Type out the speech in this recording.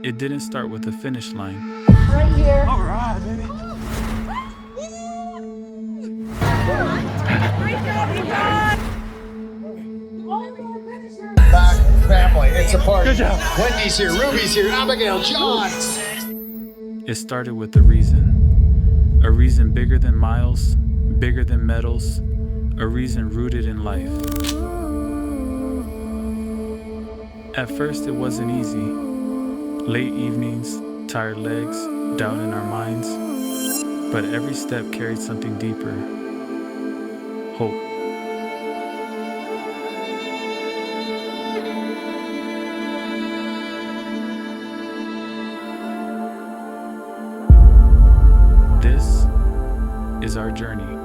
It didn't start with a finish line. Right here. All right, baby. Back family, it's a party. Good job. Wendy's here, Ruby's here, Abigail, John. It started with a reason bigger than miles, bigger than medals, a reason rooted in life. At first it wasn't easy. Late evenings, tired legs, doubt in our minds. But every step carried something deeper. Hope. This is our journey.